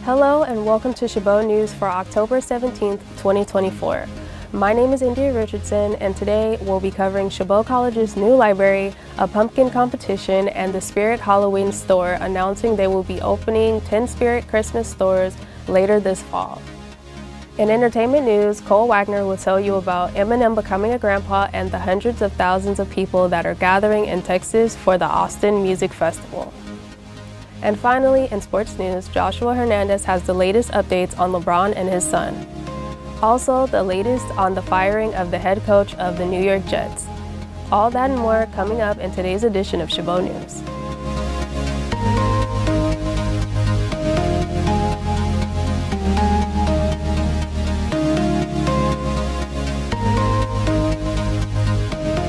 Hello and welcome to Chabot News for October 17th, 2024. My name is India Richardson, and today we'll be covering Chabot College's new library, a pumpkin competition, and the Spirit Halloween store announcing they will be opening 10 Spirit Christmas stores later this fall. In entertainment news, Cole Wagner will tell you about Eminem becoming a grandpa and the hundreds of thousands of people that are gathering in Texas for the Austin Music Festival. And finally, in sports news, Joshua Hernandez has the latest updates on LeBron and his son. Also, the latest on the firing of the head coach of the New York Jets. All that and more coming up in today's edition of Chabot News.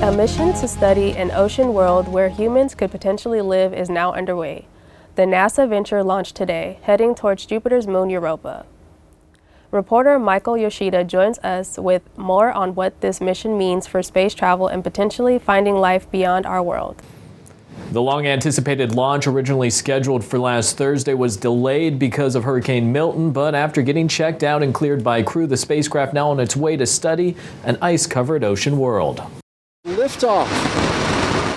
A mission to study an ocean world where humans could potentially live is now underway. The NASA venture launched today, heading towards Jupiter's moon Europa. Reporter Michael Yoshida joins us with more on what this mission means for space travel and potentially finding life beyond our world. The long-anticipated launch, originally scheduled for last Thursday, was delayed because of Hurricane Milton, but after getting checked out and cleared by crew, the spacecraft now on its way to study an ice-covered ocean world. Liftoff.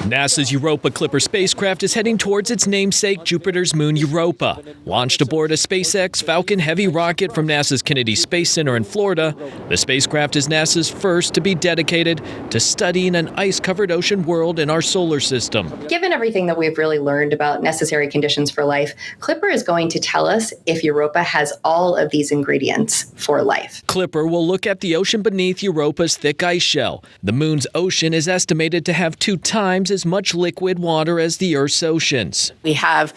NASA's Europa Clipper spacecraft is heading towards its namesake, Jupiter's moon Europa. Launched aboard a SpaceX Falcon Heavy rocket from NASA's Kennedy Space Center in Florida, the spacecraft is NASA's first to be dedicated to studying an ice-covered ocean world in our solar system. Given everything that we've really learned about necessary conditions for life, Clipper is going to tell us if Europa has all of these ingredients for life. Clipper will look at the ocean beneath Europa's thick ice shell. The moon's ocean is estimated to have 2 times as much liquid water as the Earth's oceans. We have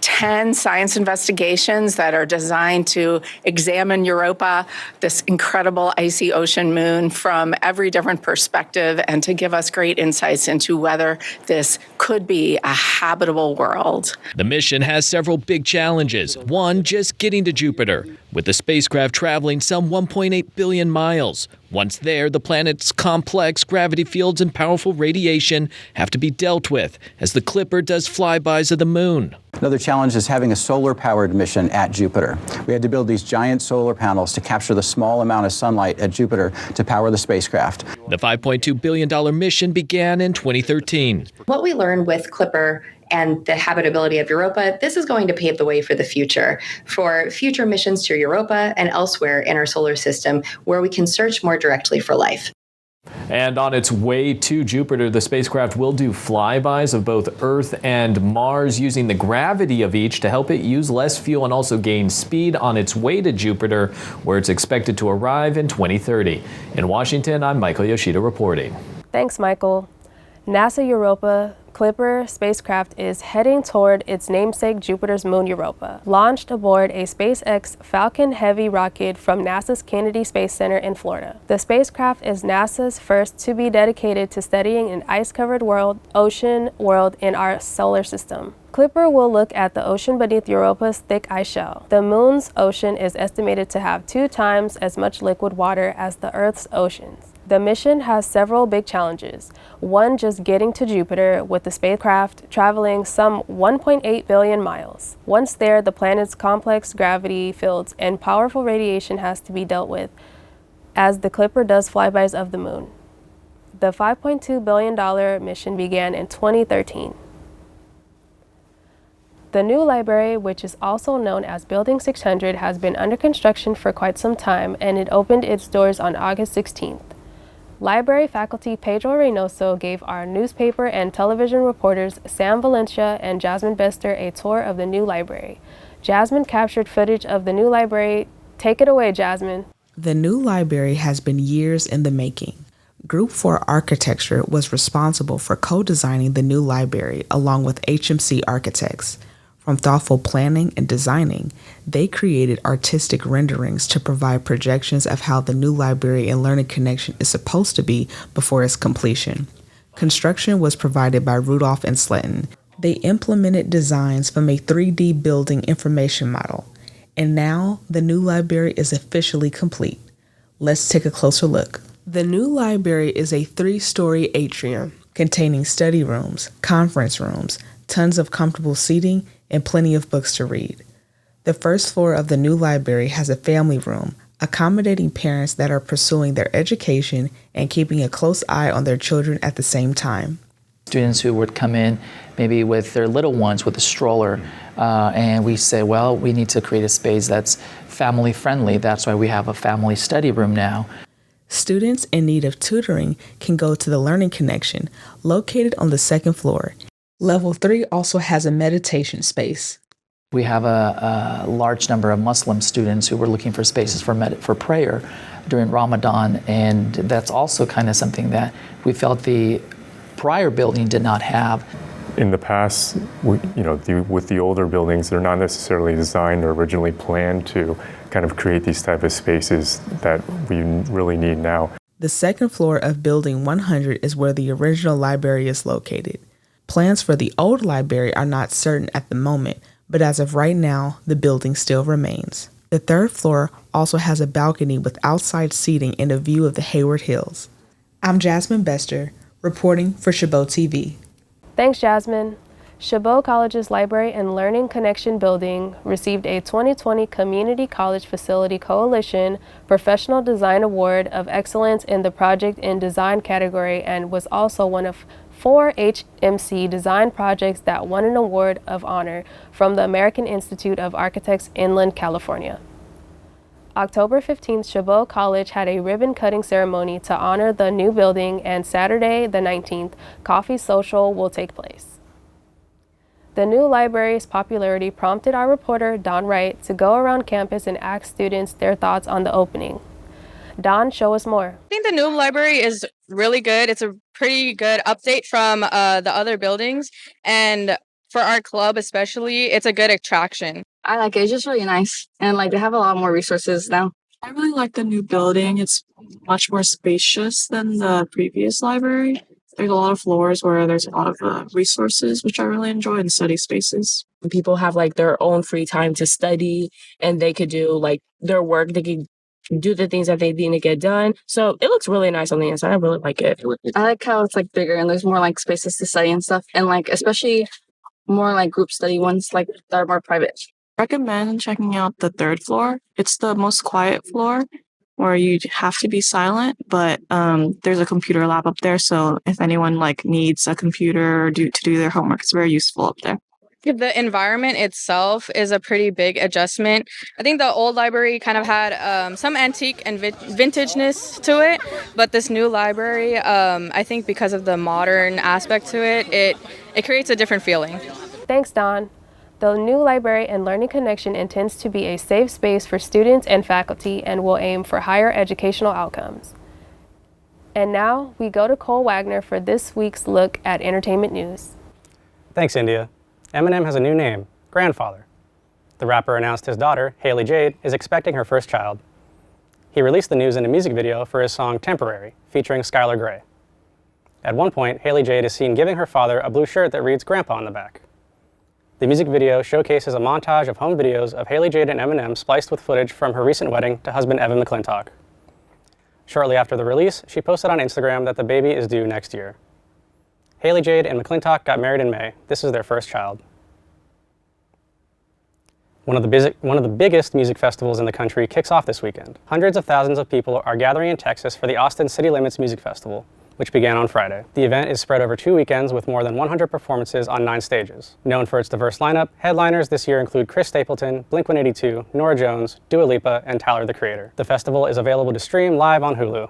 10 science investigations that are designed to examine Europa, this incredible icy ocean moon, from every different perspective and to give us great insights into whether this could be a habitable world. The mission has several big challenges. One, just getting to Jupiter, with the spacecraft traveling some 1.8 billion miles. Once there, the planet's complex gravity fields and powerful radiation have to be dealt with as the Clipper does flybys of the moon. Another challenge is having a solar-powered mission at Jupiter. We had to build these giant solar panels to capture the small amount of sunlight at Jupiter to power the spacecraft. The $5.2 billion mission began in 2013. What we learned with Clipper and the habitability of Europa, this is going to pave the way for the future missions to Europa and elsewhere in our solar system where we can search more directly for life. And on its way to Jupiter, the spacecraft will do flybys of both Earth and Mars using the gravity of each to help it use less fuel and also gain speed on its way to Jupiter, where it's expected to arrive in 2030. In Washington, I'm Michael Yoshida reporting. Thanks, Michael. NASA Europa Clipper spacecraft is heading toward its namesake Jupiter's moon Europa, launched aboard a SpaceX Falcon Heavy rocket from NASA's Kennedy Space Center in Florida. The spacecraft is NASA's first to be dedicated to studying an ice-covered ocean world in our solar system. Clipper will look at the ocean beneath Europa's thick ice shell. The moon's ocean is estimated to have 2 times as much liquid water as the Earth's oceans. The mission has several big challenges. One, just getting to Jupiter, with the spacecraft traveling some 1.8 billion miles. Once there, the planet's complex gravity fields and powerful radiation has to be dealt with as the Clipper does flybys of the moon. The $5.2 billion mission began in 2013. The new library, which is also known as Building 600, has been under construction for quite some time, and it opened its doors on August 16th. Library faculty Pedro Reynoso gave our newspaper and television reporters Sam Valencia and Jasmine Bester a tour of the new library. Jasmine captured footage of the new library. Take it away, Jasmine. The new library has been years in the making. Group 4 Architecture was responsible for co-designing the new library along with HMC Architects. From thoughtful planning and designing, they created artistic renderings to provide projections of how the new library and learning connection is supposed to be before its completion. Construction was provided by Rudolph and Sletton. They implemented designs from a 3D building information model. And now the new library is officially complete. Let's take a closer look. The new library is a 3-story atrium containing study rooms, conference rooms, tons of comfortable seating, and plenty of books to read. The first floor of the new library has a family room, accommodating parents that are pursuing their education and keeping a close eye on their children at the same time. Students who would come in maybe with their little ones with a stroller, and we say, well, we need to create a space that's family friendly. That's why we have a family study room now. Students in need of tutoring can go to the Learning Connection, located on the second floor. Level 3 also has a meditation space. We have a large number of Muslim students who were looking for spaces for prayer during Ramadan, and that's also kind of something that we felt the prior building did not have. In the past, with the older buildings, they're not necessarily designed or originally planned to kind of create these type of spaces that we really need now. The second floor of Building 100 is where the original library is located. Plans for the old library are not certain at the moment, but as of right now, the building still remains. The third floor also has a balcony with outside seating and a view of the Hayward Hills. I'm Jasmine Bester, reporting for Chabot TV. Thanks, Jasmine. Chabot College's Library and Learning Connection building received a 2020 Community College Facility Coalition Professional Design Award of Excellence in the Project in Design category and was also one of 4 HMC design projects that won an award of honor from the American Institute of Architects, Inland, California. October 15th, Chabot College had a ribbon-cutting ceremony to honor the new building, and Saturday, the 19th, Coffee Social will take place. The new library's popularity prompted our reporter, Don Wright, to go around campus and ask students their thoughts on the opening. Don, show us more. I think the new library is really good. It's a pretty good update from the other buildings. And for our club especially, it's a good attraction. I like it. It's just really nice. And they have a lot more resources now. I really like the new building. It's much more spacious than the previous library. There's a lot of floors where there's a lot of resources, which I really enjoy, in study spaces. People have their own free time to study, and they could do their work. They could do the things that they need to get done. So it looks really nice on the inside. I really like it. I like how it's bigger and there's more spaces to study and stuff. And especially more group study ones that are more private. Recommend checking out the third floor. It's the most quiet floor where you have to be silent, but there's a computer lab up there. So if anyone needs a computer to do their homework, it's very useful up there. The environment itself is a pretty big adjustment. I think the old library kind of had some antique and vintageness to it, but this new library, I think because of the modern aspect to it, it creates a different feeling. Thanks, Don. The new Library and Learning Connection intends to be a safe space for students and faculty and will aim for higher educational outcomes. And now we go to Cole Wagner for this week's look at entertainment news. Thanks, India. Eminem has a new name, Grandfather. The rapper announced his daughter, Haley Jade, is expecting her first child. He released the news in a music video for his song Temporary, featuring Skylar Grey. At one point, Haley Jade is seen giving her father a blue shirt that reads Grandpa on the back. The music video showcases a montage of home videos of Haley Jade and Eminem spliced with footage from her recent wedding to husband Evan McClintock. Shortly after the release, she posted on Instagram that the baby is due next year. Haley Jade and McClintock got married in May. This is their first child. One of the biggest music festivals in the country kicks off this weekend. Hundreds of thousands of people are gathering in Texas for the Austin City Limits Music Festival, which began on Friday. The event is spread over 2 weekends with more than 100 performances on 9 stages. Known for its diverse lineup, headliners this year include Chris Stapleton, Blink-182, Norah Jones, Dua Lipa, and Tyler, the Creator. The festival is available to stream live on Hulu.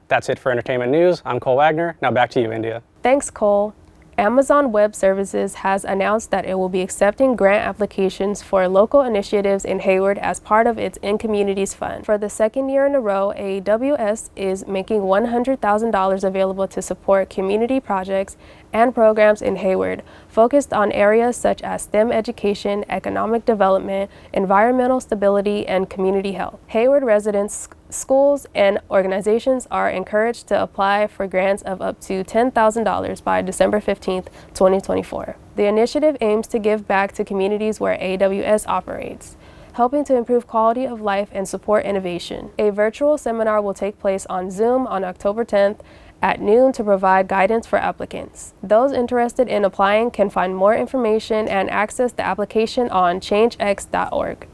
That's it for entertainment news. I'm Cole Wagner. Now back to you, India. Thanks, Cole. Amazon Web Services has announced that it will be accepting grant applications for local initiatives in Hayward as part of its In Communities Fund. For the second year in a row, AWS is making $100,000 available to support community projects and programs in Hayward, focused on areas such as STEM education, economic development, environmental stability, and community health. Hayward residents, schools, and organizations are encouraged to apply for grants of up to $10,000 by December 15, 2024. The initiative aims to give back to communities where AWS operates, helping to improve quality of life and support innovation. A virtual seminar will take place on Zoom on October 10th at noon to provide guidance for applicants. Those interested in applying can find more information and access the application on changex.org.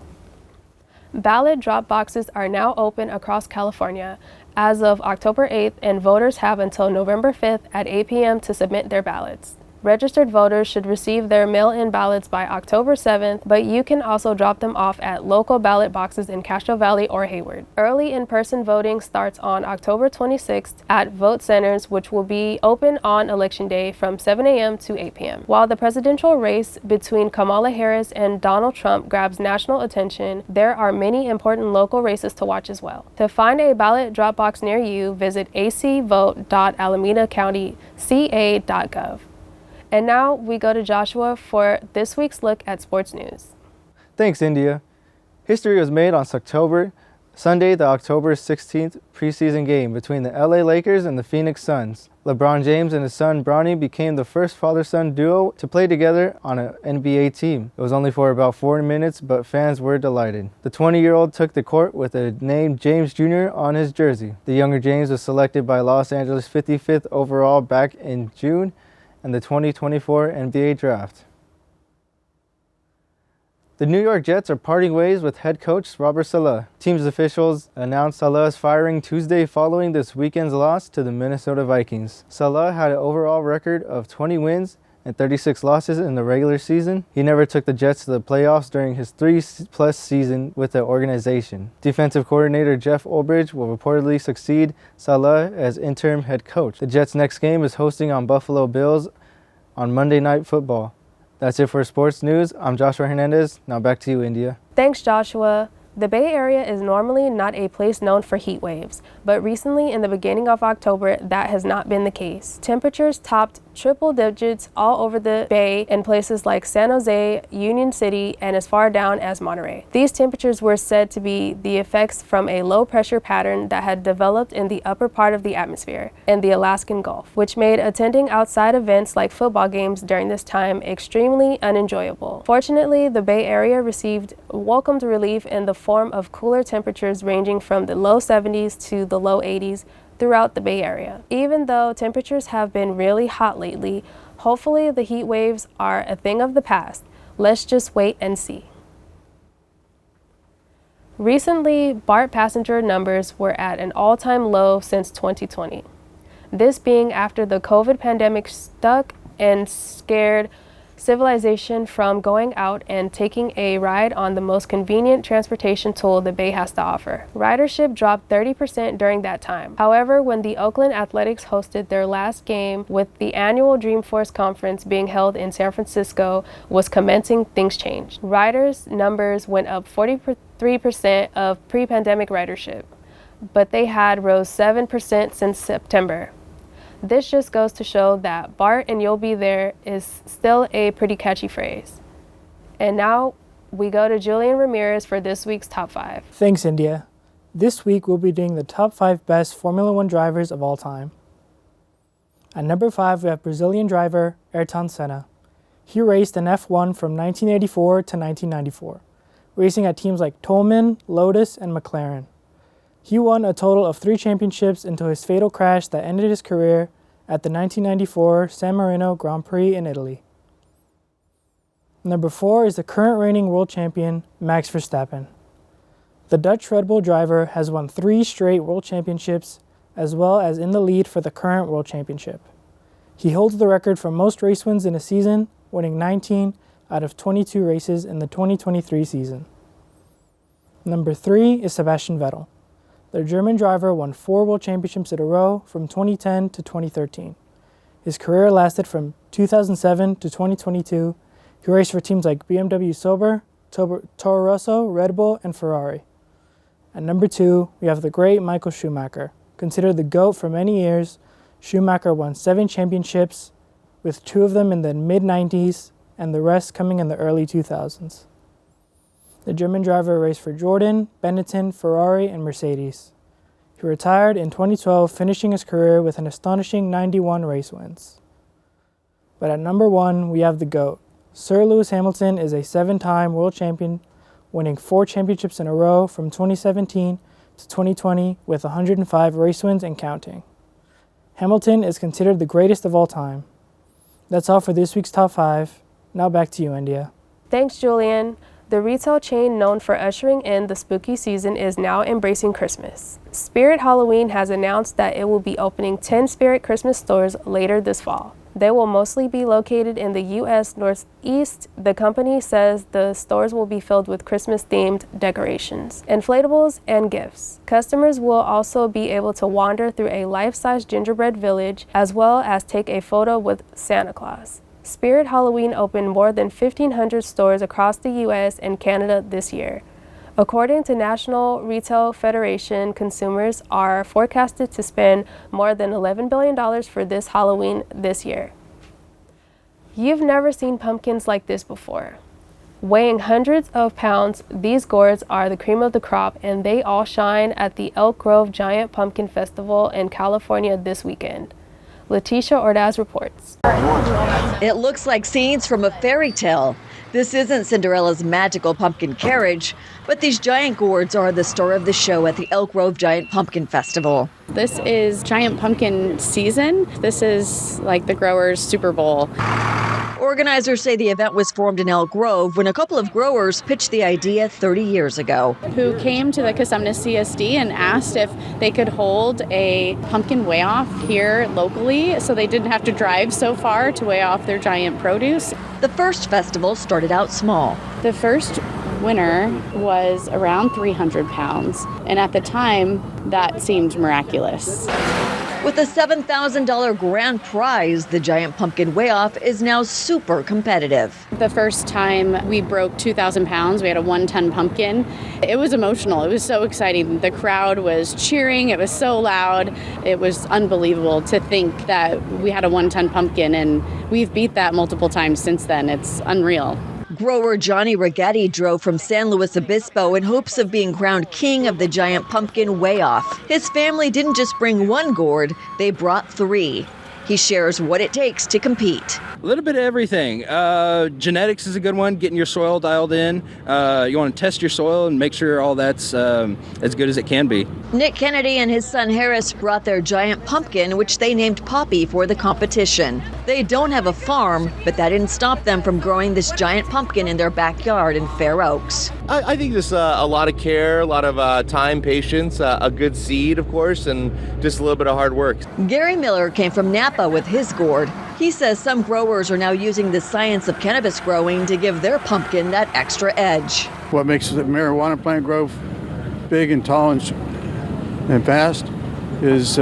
Ballot drop boxes are now open across California as of October 8th, and voters have until November 5th at 8 p.m. to submit their ballots. Registered voters should receive their mail-in ballots by October 7th, but you can also drop them off at local ballot boxes in Castro Valley or Hayward. Early in-person voting starts on October 26th at vote centers, which will be open on Election Day from 7 a.m. to 8 p.m. While the presidential race between Kamala Harris and Donald Trump grabs national attention, there are many important local races to watch as well. To find a ballot drop box near you, visit acvote.alamedacountyca.gov. And now we go to Joshua for this week's look at sports news. Thanks, India. History was made on Sunday, the October 16th preseason game between the LA Lakers and the Phoenix Suns. LeBron James and his son Bronny became the first father-son duo to play together on an NBA team. It was only for about 4 minutes, but fans were delighted. The 20-year-old took the court with the name James Jr. on his jersey. The younger James was selected by Los Angeles 55th overall back in June and the 2024 NBA Draft. The New York Jets are parting ways with head coach Robert Saleh. Team's officials announced Saleh's firing Tuesday following this weekend's loss to the Minnesota Vikings. Saleh had an overall record of 20 wins and 36 losses in the regular season. He never took the Jets to the playoffs during his 3+ season with the organization. Defensive coordinator Jeff Ulbrich will reportedly succeed Saleh as interim head coach. The Jets' next game is hosting on Buffalo Bills on Monday Night Football. That's it for sports news. I'm Joshua Hernandez. Now back to you, India. Thanks, Joshua. The Bay Area is normally not a place known for heat waves, but recently in the beginning of October, that has not been the case. Temperatures topped triple digits all over the Bay in places like San Jose, Union City, and as far down as Monterey. These temperatures were said to be the effects from a low pressure pattern that had developed in the upper part of the atmosphere in the Alaskan Gulf, which made attending outside events like football games during this time extremely unenjoyable. Fortunately, the Bay Area received welcomed relief in the form of cooler temperatures ranging from the low 70s to the low 80s throughout the Bay Area. Even though temperatures have been really hot lately, hopefully the heat waves are a thing of the past. Let's just wait and see. Recently, BART passenger numbers were at an all-time low since 2020. This being after the COVID pandemic stuck and scared civilization from going out and taking a ride on the most convenient transportation tool the Bay has to offer. Ridership dropped 30% during that time. However, when the Oakland Athletics hosted their last game with the annual Dreamforce Conference being held in San Francisco was commencing, things changed. Riders' numbers went up 43% of pre-pandemic ridership, but they had rose 7% since September. This just goes to show that BART and you'll be there is still a pretty catchy phrase. And now we go to Julian Ramirez for this week's Top 5. Thanks, India. This week we'll be doing the top 5 best Formula One drivers of all time. At number 5, we have Brazilian driver Ayrton Senna. He raced in F1 from 1984 to 1994, racing at teams like Tolman, Lotus, and McLaren. He won a total of 3 championships until his fatal crash that ended his career at the 1994 San Marino Grand Prix in Italy. Number 4 is the current reigning world champion, Max Verstappen. The Dutch Red Bull driver has won 3 straight world championships, as well as in the lead for the current world championship. He holds the record for most race wins in a season, winning 19 out of 22 races in the 2023 season. Number 3 is Sebastian Vettel. The German driver won 4 world championships in a row from 2010 to 2013. His career lasted from 2007 to 2022. He raced for teams like BMW Sauber, Toro Rosso, Red Bull, and Ferrari. At number 2, we have the great Michael Schumacher. Considered the GOAT for many years, Schumacher won 7 championships, with 2 of them in the mid-90s and the rest coming in the early 2000s. The German driver raced for Jordan, Benetton, Ferrari, and Mercedes. He retired in 2012, finishing his career with an astonishing 91 race wins. But at number 1, we have the GOAT. Sir Lewis Hamilton is a 7-time world champion, winning 4 championships in a row from 2017 to 2020 with 105 race wins and counting. Hamilton is considered the greatest of all time. That's all for this week's Top 5. Now back to you, India. Thanks, Julian. The retail chain known for ushering in the spooky season is now embracing Christmas. Spirit Halloween has announced that it will be opening 10 Spirit Christmas stores later this fall. They will mostly be located in the U.S. Northeast. The company says the stores will be filled with Christmas-themed decorations, inflatables, and gifts. Customers will also be able to wander through a life-size gingerbread village, as well as take a photo with Santa Claus. Spirit Halloween opened more than 1,500 stores across the U.S. and Canada this year. According to National Retail Federation, consumers are forecasted to spend more than $11 billion for this Halloween this year. You've never seen pumpkins like this before. Weighing hundreds of pounds, these gourds are the cream of the crop, and they all shine at the Elk Grove Giant Pumpkin Festival in California this weekend. Letitia Ordaz reports. It looks like scenes from a fairy tale. This isn't Cinderella's magical pumpkin carriage, but these giant gourds are the star of the show at the Elk Grove Giant Pumpkin Festival. This is giant pumpkin season. This is like the growers' Super Bowl. Organizers say the event was formed in Elk Grove when a couple of growers pitched the idea 30 years ago. Who came to the Cosumnes CSD and asked if they could hold a pumpkin weigh-off here locally so they didn't have to drive so far to weigh off their giant produce. The first festival started out small. The first winner was around 300 pounds, and at the time, that seemed miraculous. With a $7,000 grand prize, the giant pumpkin weigh-off is now super competitive. The first time we broke 2,000 pounds, we had a 1-ton pumpkin. It was emotional. It was so exciting. The crowd was cheering. It was so loud. It was unbelievable to think that we had a 1-ton pumpkin, and we've beat that multiple times since then. It's unreal. Grower Johnny Rigetti drove from San Luis Obispo in hopes of being crowned king of the giant pumpkin weigh-off. His family didn't just bring one gourd, they brought 3. He shares what it takes to compete. A little bit of everything. Genetics is a good one, getting your soil dialed in. You want to test your soil and make sure all that's as good as it can be. Nick Kennedy and his son Harris brought their giant pumpkin, which they named Poppy, for the competition. They don't have a farm, but that didn't stop them from growing this giant pumpkin in their backyard in Fair Oaks. I think there's a lot of care, a lot of time, patience, a good seed, of course, and just a little bit of hard work. Gary Miller came from Napa with his gourd. He says some growers are now using the science of cannabis growing to give their pumpkin that extra edge. What makes the marijuana plant grow big and tall and fast is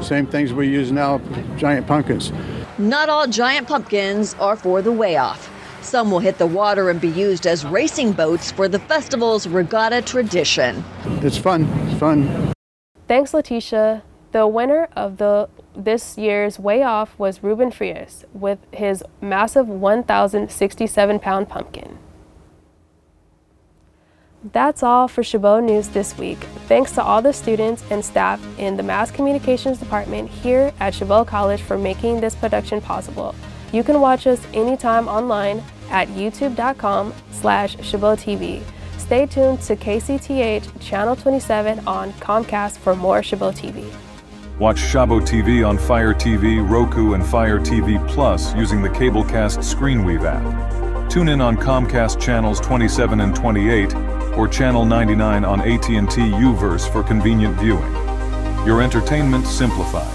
same things we use now for giant pumpkins. Not all giant pumpkins are for the weigh-off. Some will hit the water and be used as racing boats for the festival's regatta tradition. It's fun. It's fun. Thanks, Letitia. The winner of this year's weigh-off was Ruben Frias with his massive 1,067-pound pumpkin. That's all for Chabot News this week. Thanks to all the students and staff in the Mass Communications Department here at Chabot College for making this production possible. You can watch us anytime online at youtube.com/ChabotTV. Stay tuned to KCTH Channel 27 on Comcast for more Chabot TV. Watch Chabot TV on Fire TV, Roku, and Fire TV Plus using the Cablecast ScreenWeave app. Tune in on Comcast channels 27 and 28 or channel 99 on AT&T UVerse for convenient viewing. Your entertainment simplified.